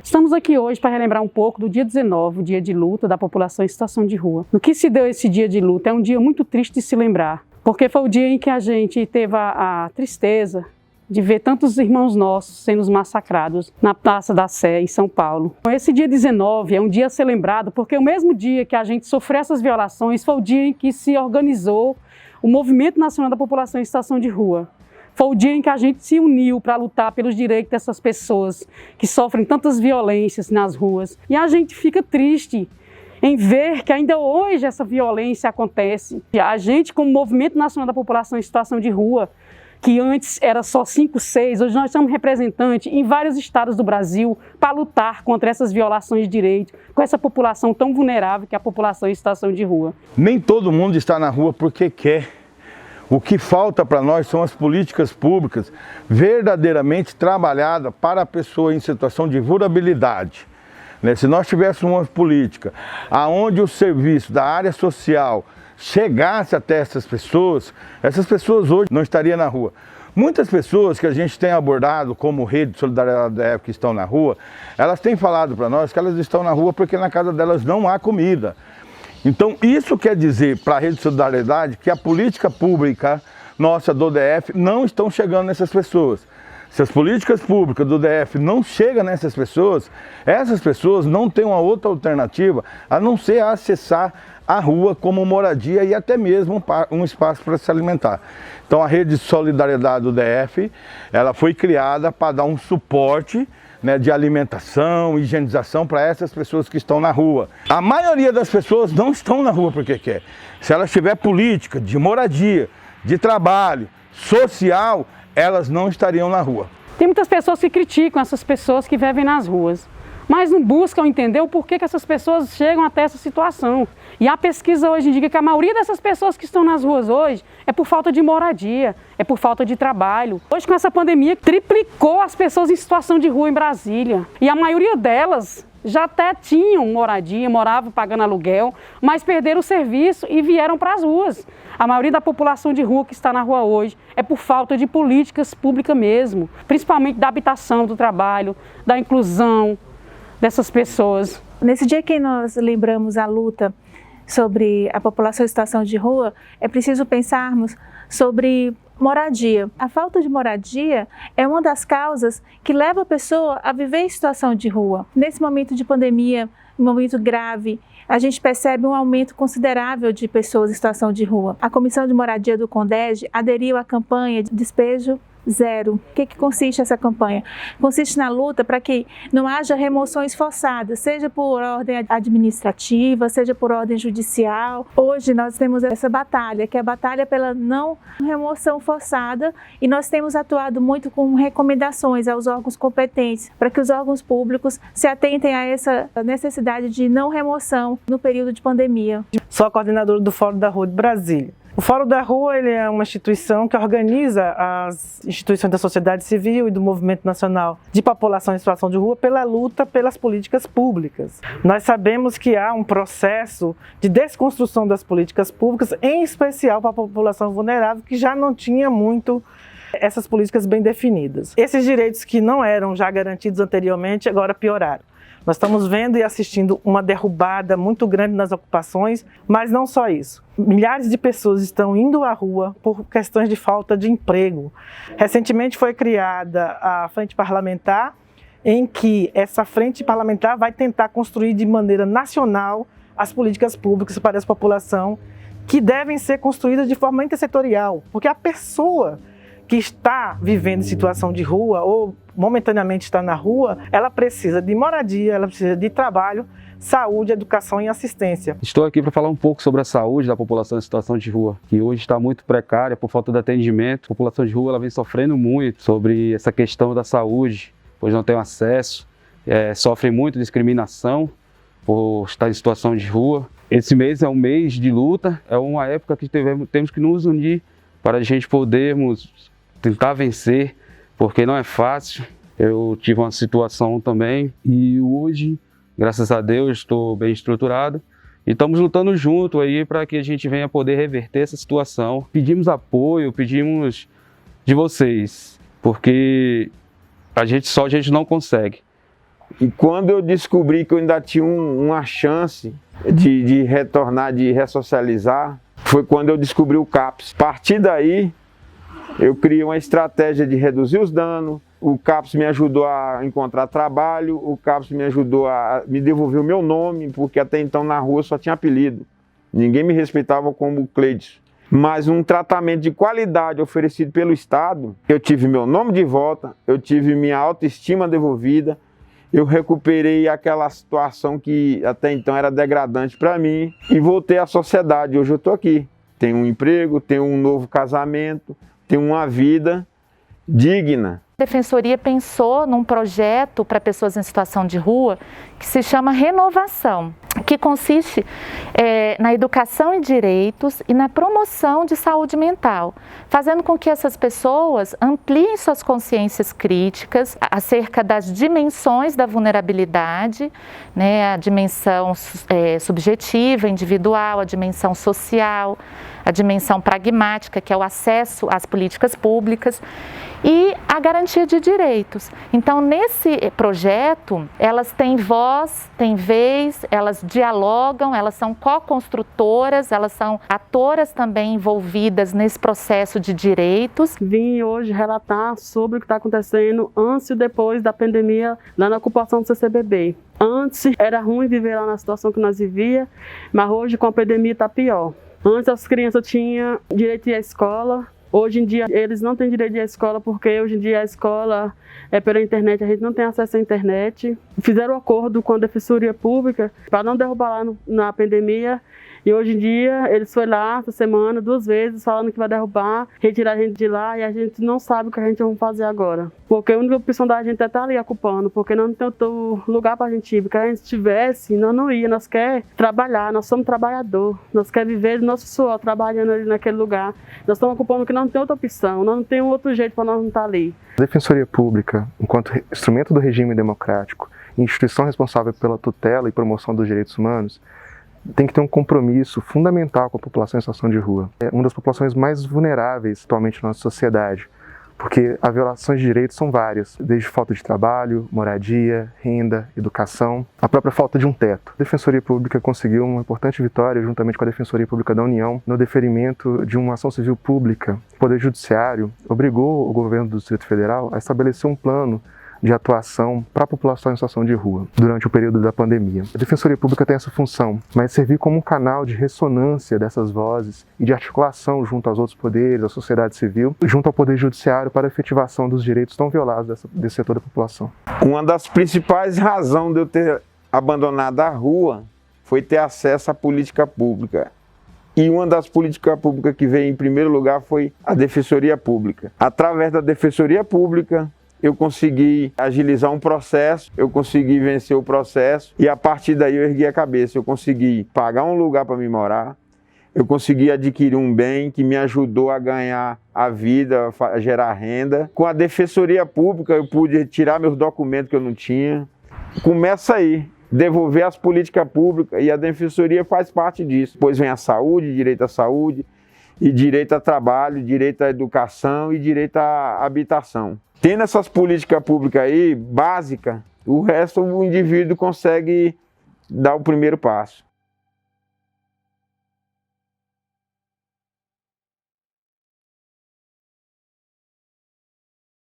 Estamos aqui hoje para relembrar um pouco do dia 19, o dia de luta da população em situação de rua. No que se deu esse dia de luta é um dia muito triste de se lembrar, porque foi o dia em que a gente teve a tristeza de ver tantos irmãos nossos sendo massacrados na Praça da Sé, em São Paulo. Esse dia 19 é um dia a ser lembrado porque o mesmo dia que a gente sofreu essas violações foi o dia em que se organizou o Movimento Nacional da População em Situação de Rua. Foi o dia em que a gente se uniu para lutar pelos direitos dessas pessoas que sofrem tantas violências nas ruas. E a gente fica triste em ver que ainda hoje essa violência acontece. A gente, como Movimento Nacional da População em Situação de Rua, que antes era só 5, 6, hoje nós somos representantes em vários estados do Brasil para lutar contra essas violações de direito, com essa população tão vulnerável que é a população em situação de rua. Nem todo mundo está na rua porque quer. O que falta para nós são as políticas públicas verdadeiramente trabalhadas para a pessoa em situação de vulnerabilidade. Se nós tivéssemos uma política onde o serviço da área social chegasse até essas pessoas hoje não estariam na rua. Muitas pessoas que a gente tem abordado como Rede de Solidariedade DF que estão na rua, elas têm falado para nós que elas estão na rua porque na casa delas não há comida. Então isso quer dizer para a Rede de Solidariedade que a política pública nossa do DF não estão chegando nessas pessoas. Se as políticas públicas do DF não chegam nessas pessoas, essas pessoas não têm uma outra alternativa a não ser acessar a rua como moradia e até mesmo um espaço para se alimentar. Então a Rede de Solidariedade do DF, ela foi criada para dar um suporte de alimentação, higienização para essas pessoas que estão na rua. A maioria das pessoas não estão na rua porque quer. Se elas tiver política de moradia, de trabalho, social, elas não estariam na rua. Tem muitas pessoas que criticam essas pessoas que vivem nas ruas, mas não buscam entender o porquê que essas pessoas chegam até essa situação. E a pesquisa hoje indica que a maioria dessas pessoas que estão nas ruas hoje é por falta de moradia, é por falta de trabalho. Hoje, com essa pandemia, triplicou as pessoas em situação de rua em Brasília. E a maioria delas já até tinham moradia, moravam pagando aluguel, mas perderam o serviço e vieram para as ruas. A maioria da população de rua que está na rua hoje é por falta de políticas públicas mesmo, principalmente da habitação, do trabalho, da inclusão dessas pessoas. Nesse dia que nós lembramos a luta sobre a população em situação de rua, é preciso pensarmos sobre moradia. A falta de moradia é uma das causas que leva a pessoa a viver em situação de rua. Nesse momento de pandemia, um momento grave, a gente percebe um aumento considerável de pessoas em situação de rua. A Comissão de Moradia do CONDEG aderiu à campanha de despejo zero. O que consiste essa campanha? Consiste na luta para que não haja remoções forçadas, seja por ordem administrativa, seja por ordem judicial. Hoje nós temos essa batalha, que é a batalha pela não remoção forçada, e nós temos atuado muito com recomendações aos órgãos competentes para que os órgãos públicos se atentem a essa necessidade de não remoção no período de pandemia. Sou a coordenadora do Fórum da Rua de Brasília. O Fórum da Rua ele é uma instituição que organiza as instituições da sociedade civil e do Movimento Nacional de População em Situação de Rua pela luta pelas políticas públicas. Nós sabemos que há um processo de desconstrução das políticas públicas, em especial para a população vulnerável, que já não tinha muito essas políticas bem definidas. Esses direitos que não eram já garantidos anteriormente, agora pioraram. Nós estamos vendo e assistindo uma derrubada muito grande nas ocupações, mas não só isso. Milhares de pessoas estão indo à rua por questões de falta de emprego. Recentemente foi criada a Frente Parlamentar, em que essa Frente Parlamentar vai tentar construir de maneira nacional as políticas públicas para essa população, que devem ser construídas de forma intersetorial, porque a pessoa que está vivendo em situação de rua ou momentaneamente está na rua, ela precisa de moradia, ela precisa de trabalho, saúde, educação e assistência. Estou aqui para falar um pouco sobre a saúde da população em situação de rua, que hoje está muito precária por falta de atendimento. A população de rua ela vem sofrendo muito sobre essa questão da saúde, pois não tem acesso, sofre muito discriminação por estar em situação de rua. Esse mês é um mês de luta, é uma época que temos que nos unir para a gente podermos tentar vencer, porque não é fácil. Eu tive uma situação também e hoje, graças a Deus, estou bem estruturado e estamos lutando junto aí para que a gente venha poder reverter essa situação. Pedimos apoio, pedimos de vocês, porque a gente não consegue. E quando eu descobri que eu ainda tinha uma chance de retornar, de ressocializar, foi quando eu descobri o CAPS. A partir daí, eu criei uma estratégia de reduzir os danos. O CAPS me ajudou a encontrar trabalho, o CAPS me ajudou a me devolver o meu nome, porque até então na rua só tinha apelido. Ninguém me respeitava como Cleides. Mas um tratamento de qualidade oferecido pelo Estado, eu tive meu nome de volta, eu tive minha autoestima devolvida, eu recuperei aquela situação que até então era degradante para mim e voltei à sociedade. Hoje eu estou aqui, tenho um emprego, tenho um novo casamento, tenho uma vida digna. A Defensoria pensou num projeto para pessoas em situação de rua que se chama Renovação, que consiste na educação em direitos e na promoção de saúde mental, fazendo com que essas pessoas ampliem suas consciências críticas acerca das dimensões da vulnerabilidade, né, a dimensão subjetiva, individual, a dimensão social, a dimensão pragmática, que é o acesso às políticas públicas, e a garantia de direitos. Então, nesse projeto, elas têm voz, têm vez, elas dialogam, elas são co-construtoras, elas são atoras também envolvidas nesse processo de direitos. Vim hoje relatar sobre o que está acontecendo antes e depois da pandemia lá na ocupação do CCBB. Antes era ruim viver lá na situação que nós vivíamos, mas hoje com a pandemia está pior. Antes as crianças tinham direito de ir à escola. Hoje em dia eles não têm direito de ir à escola porque hoje em dia a escola é pela internet, a gente não tem acesso à internet. Fizeram um acordo com a Defensoria Pública para não derrubar lá na pandemia e hoje em dia eles foram lá essa semana 2 vezes falando que vai derrubar, retirar a gente de lá e a gente não sabe o que a gente vai fazer agora. Porque a única opção da gente é estar ali ocupando, porque não tem outro lugar para a gente ir. Porque a gente tivesse, nós não ia, nós quer trabalhar, nós somos trabalhador, nós quer viver do nosso suor trabalhando ali naquele lugar. Nós estamos ocupando porque não tem outra opção, não tem outro jeito para nós não estar ali. A Defensoria Pública, enquanto instrumento do regime democrático, instituição responsável pela tutela e promoção dos direitos humanos, tem que ter um compromisso fundamental com a população em situação de rua. É uma das populações mais vulneráveis atualmente na nossa sociedade, porque as violações de direitos são várias, desde falta de trabalho, moradia, renda, educação, a própria falta de um teto. A Defensoria Pública conseguiu uma importante vitória, juntamente com a Defensoria Pública da União, no deferimento de uma ação civil pública. O Poder Judiciário obrigou o governo do Distrito Federal a estabelecer um plano de atuação para a população em situação de rua durante o período da pandemia. A Defensoria Pública tem essa função, mas servir como um canal de ressonância dessas vozes e de articulação junto aos outros poderes, à sociedade civil, junto ao Poder Judiciário para a efetivação dos direitos tão violados desse setor da população. Uma das principais razões de eu ter abandonado a rua foi ter acesso à política pública. E uma das políticas públicas que veio em primeiro lugar foi a Defensoria Pública. Através da Defensoria Pública, eu consegui agilizar um processo, eu consegui vencer o processo e a partir daí eu ergui a cabeça. Eu consegui pagar um lugar para me morar, eu consegui adquirir um bem que me ajudou a ganhar a vida, a gerar renda. Com a Defensoria Pública eu pude tirar meus documentos que eu não tinha. Começa aí, devolver as políticas públicas e a Defensoria faz parte disso. Depois vem a saúde, direito à saúde, e direito a trabalho, direito à educação e direito à habitação. Tendo essas políticas públicas aí, básicas, o resto o indivíduo consegue dar o primeiro passo.